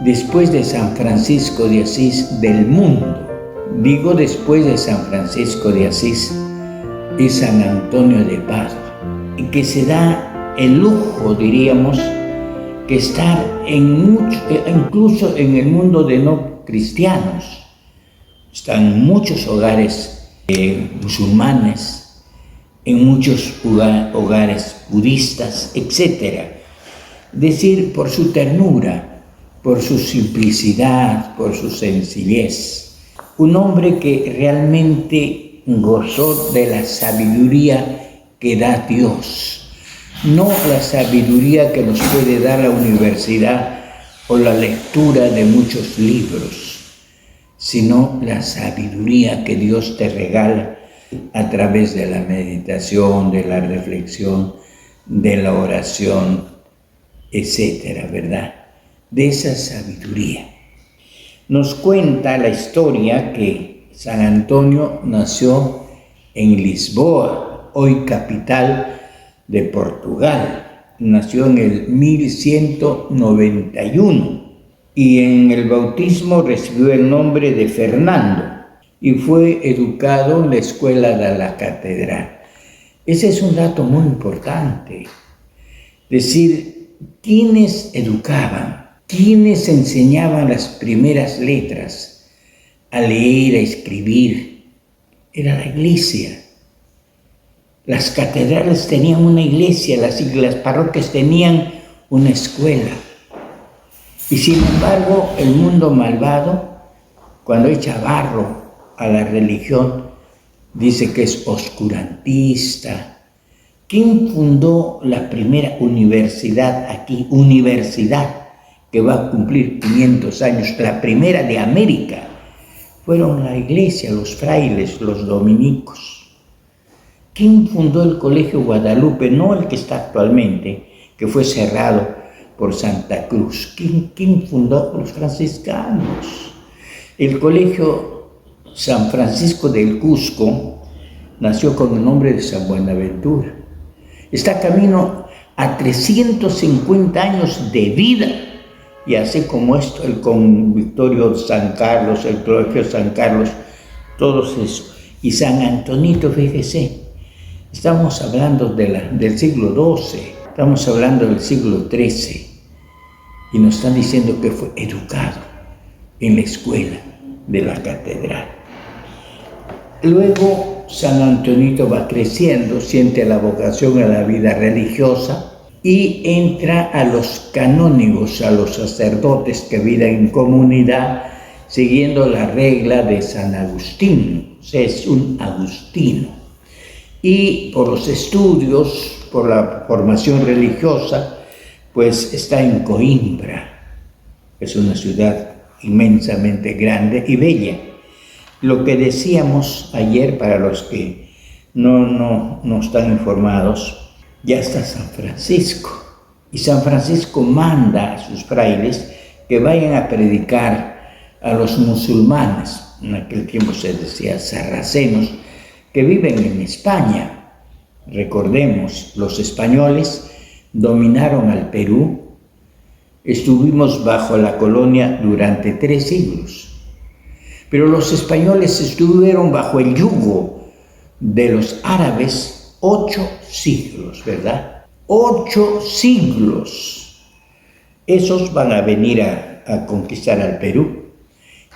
después de San Francisco de Asís del mundo. Digo después de San Francisco de Asís y San Antonio de Padua, y que se da el lujo, diríamos, que estar incluso en el mundo de no cristianos. Están muchos hogares musulmanes, en muchos hogares budistas, etc. Es decir, por su ternura, por su simplicidad, por su sencillez. Un hombre que realmente gozó de la sabiduría que da Dios. No la sabiduría que nos puede dar la universidad o la lectura de muchos libros, sino la sabiduría que Dios te regala a través de la meditación, de la reflexión, de la oración, etcétera, ¿verdad? De esa sabiduría. Nos cuenta la historia que San Antonio nació en Lisboa, hoy capital de Portugal. Nació en el 1191 y en el bautismo recibió el nombre de Fernando y fue educado en la escuela de la catedral. Ese es un dato muy importante. Decir, ¿quiénes educaban? ¿Quiénes enseñaban las primeras letras a leer, a escribir? Era la iglesia. Las catedrales tenían una iglesia, las parroquias tenían una escuela. Y sin embargo, el mundo malvado, cuando echa barro a la religión, dice que es oscurantista. ¿Quién fundó la primera universidad aquí? Universidad, que va a cumplir 500 años, la primera de América. Fueron la iglesia, los frailes, los dominicos. ¿Quién fundó el Colegio Guadalupe? No el que está actualmente, que fue cerrado por Santa Cruz. ¿Quién fundó? Los franciscanos. El Colegio San Francisco del Cusco nació con el nombre de San Buenaventura. Está camino a 350 años de vida. Y así como esto, el convictorio San Carlos, el Colegio San Carlos, todos esos. Y San Antonito, fíjese, estamos hablando del siglo XII, estamos hablando del siglo XIII, y nos están diciendo que fue educado en la escuela de la catedral. Luego San Antonito va creciendo, siente la vocación a la vida religiosa y entra a los canónigos, a los sacerdotes que viven en comunidad, siguiendo la regla de San Agustín. O sea, es un agustino. Y por los estudios, por la formación religiosa, pues está en Coimbra, que es una ciudad inmensamente grande y bella. Lo que decíamos ayer, para los que no están informados, ya está San Francisco. Y San Francisco manda a sus frailes que vayan a predicar a los musulmanes. En aquel tiempo se decía sarracenos, que viven en España. Recordemos, los españoles dominaron al Perú. Estuvimos bajo la colonia durante 3 siglos. Pero los españoles estuvieron bajo el yugo de los árabes 8 siglos, ¿verdad? 8 siglos. Esos van a venir a conquistar al Perú.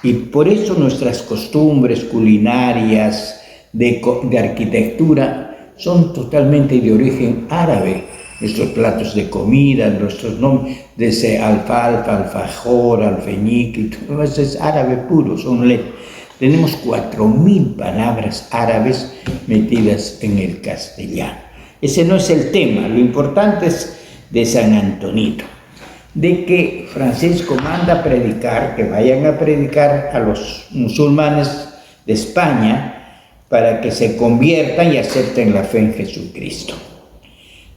Y por eso nuestras costumbres culinarias, de arquitectura, son totalmente de origen árabe. Nuestros platos de comida, nuestros nombres, desde alfalfa, alfajor, alfeñique, todo eso es árabe puro, tenemos 4000 palabras árabes metidas en el castellano. Ese no es el tema, lo importante es de San Antonito, de que Francisco manda a predicar, que vayan a predicar a los musulmanes de España para que se conviertan y acepten la fe en Jesucristo.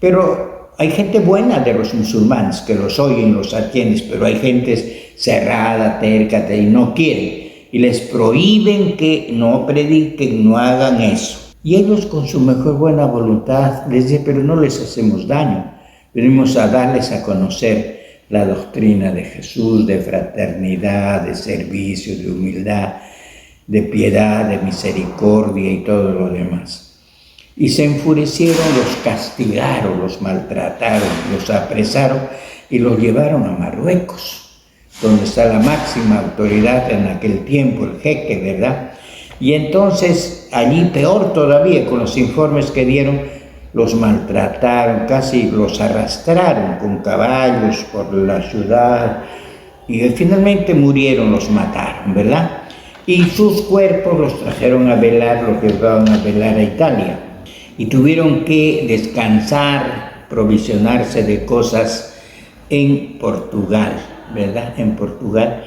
Pero hay gente buena de los musulmanes que los oyen, los atienden, pero hay gente cerrada, terca, y no quieren. Y les prohíben que no prediquen, no hagan eso. Y ellos con su mejor buena voluntad les dicen, pero no les hacemos daño. Venimos a darles a conocer la doctrina de Jesús, de fraternidad, de servicio, de humildad, de piedad, de misericordia y todo lo demás. Y se enfurecieron, los castigaron, los maltrataron, los apresaron y los llevaron a Marruecos, donde está la máxima autoridad en aquel tiempo, el jeque, ¿verdad? Y entonces allí peor todavía, con los informes que dieron, los maltrataron, casi los arrastraron con caballos por la ciudad y finalmente murieron, los mataron, ¿verdad? Y sus cuerpos los trajeron a velar, los llevaron a velar a Italia y tuvieron que descansar, provisionarse de cosas en Portugal, ¿verdad? En Portugal,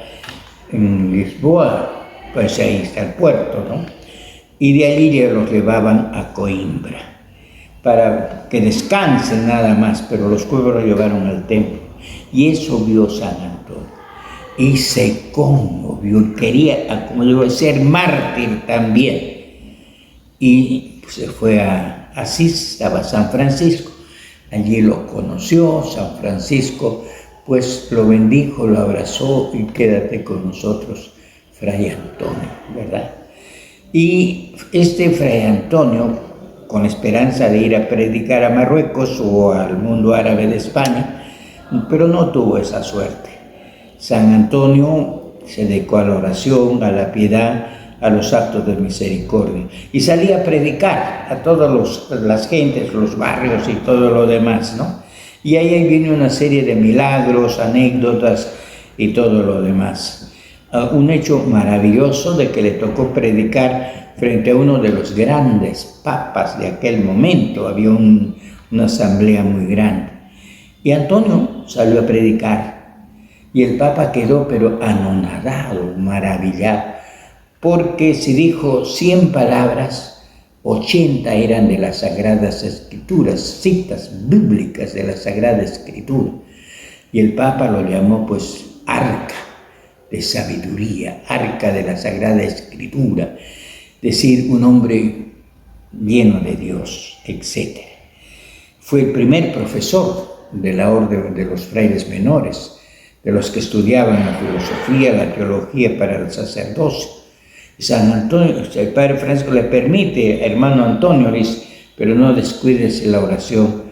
en Lisboa, pues ahí está el puerto, ¿no? Y de allí ya los llevaban a Coimbra para que descansen nada más, pero los cuerpos los llevaron al templo. Y eso vio San Antonio. Y se conmovió, y quería, como digo, ser mártir también. Y se fue a Asís, estaba San Francisco. Allí lo conoció, San Francisco, pues lo bendijo, lo abrazó y quédate con nosotros, Fray Antonio, ¿verdad? Y este Fray Antonio, con esperanza de ir a predicar a Marruecos o al mundo árabe de España, pero no tuvo esa suerte. San Antonio se dedicó a la oración, a la piedad, a los actos de misericordia y salía a predicar a todas las gentes, los barrios y todo lo demás, ¿no? Y ahí viene una serie de milagros, anécdotas y todo lo demás. Un hecho maravilloso de que le tocó predicar frente a uno de los grandes papas de aquel momento. Había una asamblea muy grande. Y Antonio salió a predicar. Y el papa quedó pero anonadado, maravillado. Porque si dijo 100 palabras, 80 eran de las Sagradas Escrituras, citas bíblicas de la Sagrada Escritura. Y el papa lo llamó pues arca de sabiduría, arca de la Sagrada Escritura, decir, un hombre lleno de Dios, etc. Fue el primer profesor de la orden de los frailes menores, de los que estudiaban la filosofía, la teología para el sacerdocio. San Antonio, el Padre Francisco le permite, hermano Antonio, dice, pero no descuides la oración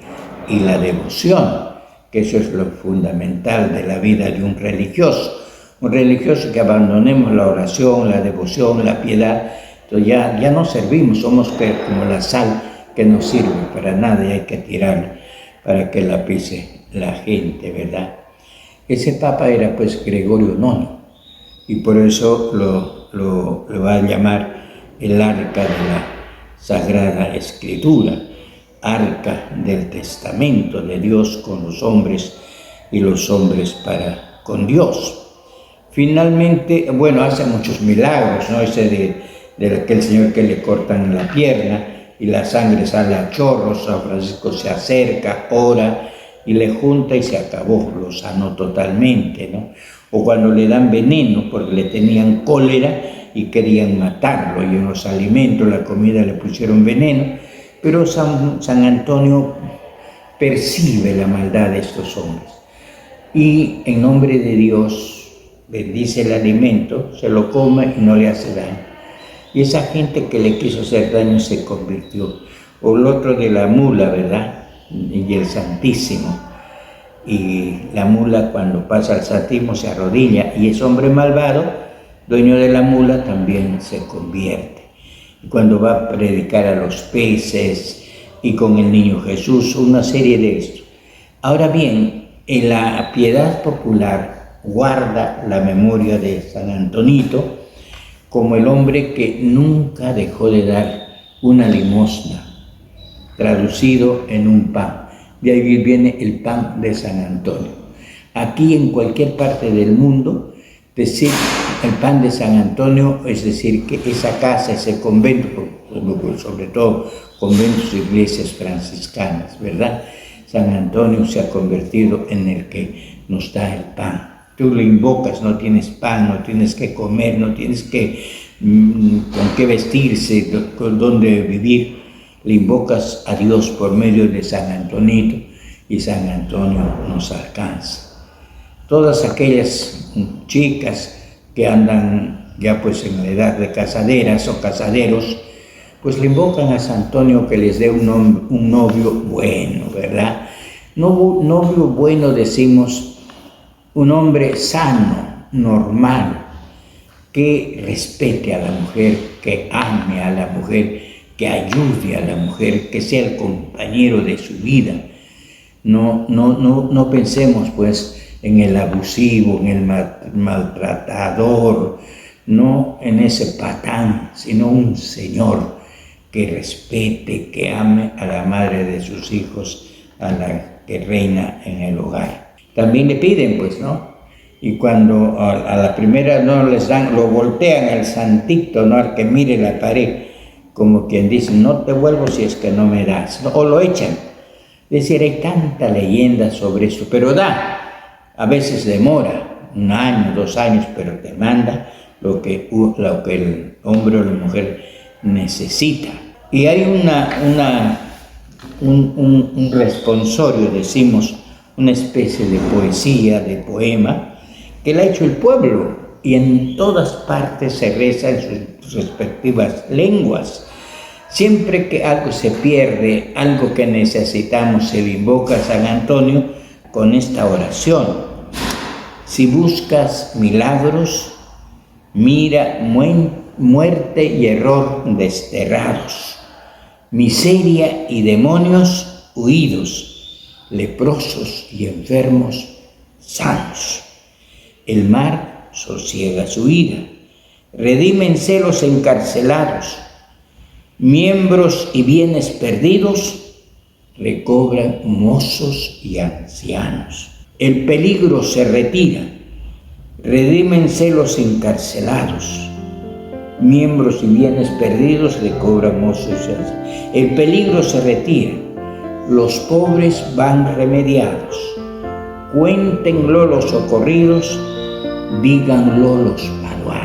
y la devoción, que eso es lo fundamental de la vida de un religioso. Un religioso que abandonemos la oración, la devoción, la piedad, entonces ya no servimos, somos como la sal que no sirve para nada y hay que tirarla para que la pise la gente, ¿verdad? Ese papa era pues Gregorio IX y por eso lo va a llamar el arca de la Sagrada Escritura, arca del testamento de Dios con los hombres y los hombres para con Dios. Finalmente, bueno, hace muchos milagros, ¿no? Ese de aquel señor que le cortan la pierna y la sangre sale a chorros, San Francisco se acerca, ora y le junta y se acabó, lo sanó totalmente, ¿no? O cuando le dan veneno porque le tenían cólera y querían matarlo y en los alimentos, la comida le pusieron veneno, pero San Antonio percibe la maldad de estos hombres y en nombre de Dios bendice el alimento, se lo come y no le hace daño. Y esa gente que le quiso hacer daño se convirtió. O el otro de la mula, ¿verdad? Y el Santísimo. Y la mula cuando pasa al Santísimo se arrodilla y ese hombre malvado, dueño de la mula, también se convierte. Y cuando va a predicar a los peces y con el niño Jesús, una serie de esto. Ahora bien, en la piedad popular guarda la memoria de San Antonito como el hombre que nunca dejó de dar una limosna, traducido en un pan. De ahí viene el pan de San Antonio. Aquí en cualquier parte del mundo, decir el pan de San Antonio, es decir, que esa casa, ese convento, sobre todo conventos e iglesias franciscanas, ¿verdad? San Antonio se ha convertido en el que nos da el pan. Tú lo invocas, no tienes pan, no tienes que comer, no tienes con qué vestirse, con dónde vivir. Le invocas a Dios por medio de San Antonito y San Antonio nos alcanza. todas aquellas chicas que andan ya pues en la edad de casaderas o casaderos, pues le invocan a San Antonio que les dé un novio bueno, ¿verdad? Novio bueno decimos, un hombre sano, normal, que respete a la mujer, que ame a la mujer, que ayude a la mujer, que sea el compañero de su vida. No pensemos pues en el abusivo, en el maltratador, no en ese patán, sino un señor que respete, que ame a la madre de sus hijos, a la que reina en el hogar. También le piden, pues, ¿no? Y cuando a la primera no les dan, lo voltean al santito, ¿no? Al que mire la pared, como quien dice, no te vuelvo si es que no me das, ¿no? O lo echan. Es decir, hay tanta leyenda sobre eso, pero da, a veces demora, 1 año, 2 años, pero te manda lo que el hombre o la mujer necesita. Y hay un responsorio, decimos, una especie de poesía, de poema, que la ha hecho el pueblo, y en todas partes se reza en sus respectivas lenguas. Siempre que algo se pierde, algo que necesitamos, se le invoca a San Antonio con esta oración. Si buscas milagros, mira muerte y error desterrados, miseria y demonios huidos, leprosos y enfermos sanos. El mar sosiega su ira, redímense los encarcelados, miembros y bienes perdidos recobran mozos y ancianos. El peligro se retira, redímense los encarcelados, miembros y bienes perdidos recobran mozos y ancianos. El peligro se retira, los pobres van remediados, cuéntenlo los socorridos, díganlo los baluartes.